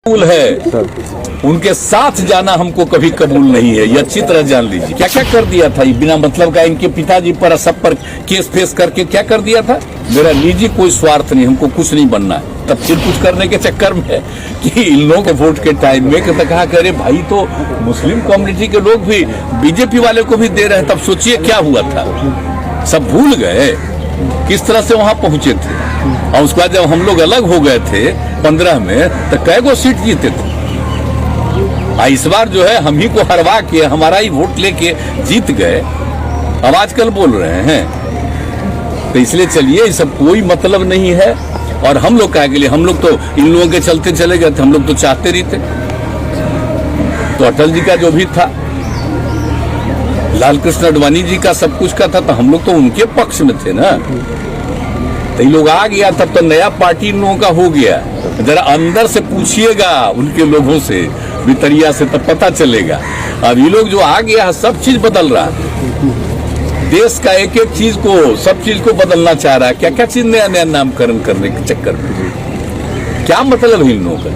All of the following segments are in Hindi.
कबूल है, उनके साथ जाना हमको कभी कबूल नहीं है। ये अच्छी तरह जान लीजिए। क्या क्या कर दिया था ये बिना मतलब का, इनके पिताजी पर सब पर केस फेस करके क्या कर दिया था। मेरा निजी कोई स्वार्थ नहीं, हमको कुछ नहीं बनना है। तब फिर कुछ करने के चक्कर में कि इन लोगों के वोट के टाइम में कहा करे भाई तो मुस्लिम कम्युनिटी के लोग भी बीजेपी वाले को भी दे रहे हैं। तब सोचिए क्या हुआ था, सब भूल गए किस तरह से वहां पहुंचे थे। और उसके बाद जब हम लोग अलग हो गए थे 15 में तो कै गो सीट जीते थे। इस बार जो है हम ही को हरवा के हमारा ही वोट लेके जीत गए। अब आजकल बोल रहे हैं तो इसलिए चलिए, ये सब कोई मतलब नहीं है। और हम लोग क्या के लिए, हम लोग तो इन लोगों के चलते चले गए थे। हम लोग तो चाहते नहीं थे। तो अटल जी का जो भी था, लाल कृष्ण आडवाणी जी का सब कुछ का था, तो हम लोग तो उनके पक्ष में थे ना। तो ये लोग आ गया तब तो नया पार्टी इन लोगों का हो गया। जरा अंदर से पूछिएगा उनके लोगों से, भितरिया से, तब पता चलेगा। अब ये लोग जो आ गया सब चीज बदल रहा है। देश का एक एक चीज को, सब चीज को बदलना चाह रहा है। क्या क्या चीज नया नया नामकरण करने के चक्कर में क्या मतलब है इन लोगों का।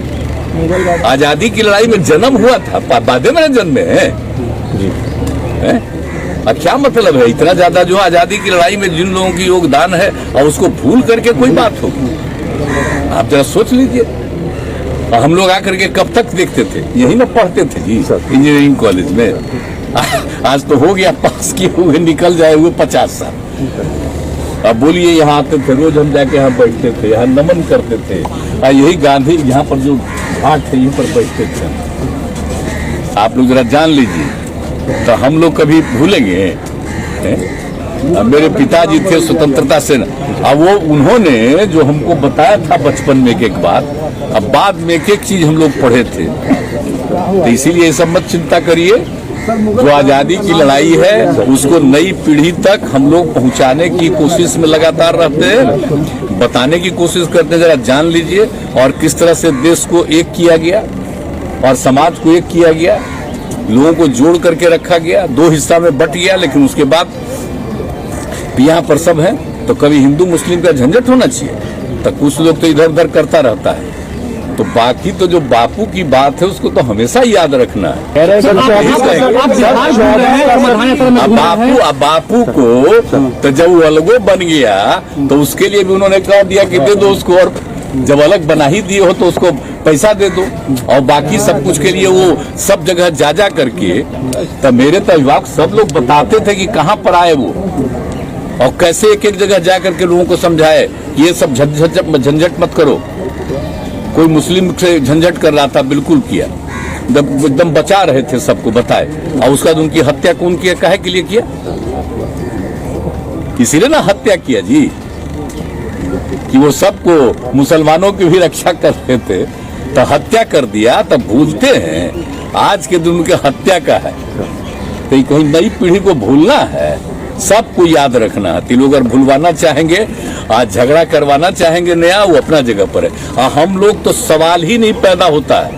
आजादी की लड़ाई में जन्म हुआ था, बाद में जन्मे है। अब क्या मतलब है इतना ज्यादा जो आजादी की लड़ाई में जिन लोगों की योगदान है और उसको भूल करके कोई बात होगी। आप जरा सोच लीजिए। हम लोग आकर के कब तक देखते थे, यही ना पढ़ते थे जी इंजीनियरिंग कॉलेज में। आज तो हो गया पास किए हुए निकल जाए हुए 50 साल। अब बोलिए यहाँ आते थे, रोज हम जाके यहाँ बैठते थे, यहाँ नमन करते थे। यही गांधी यहाँ पर जो घाट है यहीं पर बैठते थे। आप लोग जरा जान लीजिए। तो हम लोग कभी भूलेंगे। मेरे पिताजी थे स्वतंत्रता सेना। अब वो उन्होंने जो हमको बताया था बचपन में एक बात, अब बाद में एक चीज हम लोग पढ़े थे। तो इसीलिए सब मत चिंता करिए। जो आजादी की लड़ाई है उसको नई पीढ़ी तक हम लोग पहुंचाने की कोशिश में लगातार रहते हैं, बताने की कोशिश करते हैं। जरा जान लीजिए। और किस तरह से देश को एक किया गया और समाज को एक किया गया, लोगों को जोड़ करके रखा गया। 2 हिस्सा में बट गया, लेकिन उसके बाद यहाँ पर सब है। तो कभी हिंदू मुस्लिम का झंझट होना चाहिए, तो कुछ लोग तो इधर उधर करता रहता है। तो बाकी तो जो बापू की बात है उसको तो हमेशा याद रखना है। बापू को तो जब वो अलगो बन गया तो उसके लिए भी उन्होंने कह दिया कि दे दो उसको, और जब अलग बना ही दिए हो तो उसको पैसा दे दो। और बाकी सब कुछ के लिए वो सब जगह जा करके, तो मेरे तो अभिभावक सब लोग बताते थे कि कहाँ पर आए वो और कैसे एक एक जगह जा करके लोगों को समझाए ये सब झंझट मत करो। कोई मुस्लिम से झंझट कर रहा था, बिल्कुल किया, एकदम बचा रहे थे, सबको बताए। और उसका उनकी हत्या कौन किया, काहे के लिए किया, इसीलिए ना हत्या किया जी, कि वो सबको मुसलमानों की भी रक्षा कर रहे थे। तो हत्या कर दिया। तब भूलते हैं आज के दिन के हत्या का है। तो कहीं नई पीढ़ी को भूलना है, सबको याद रखना है। तीन लोग अगर भूलवाना चाहेंगे, आज झगड़ा करवाना चाहेंगे नया, वो अपना जगह पर है। हम लोग तो सवाल ही नहीं पैदा होता है।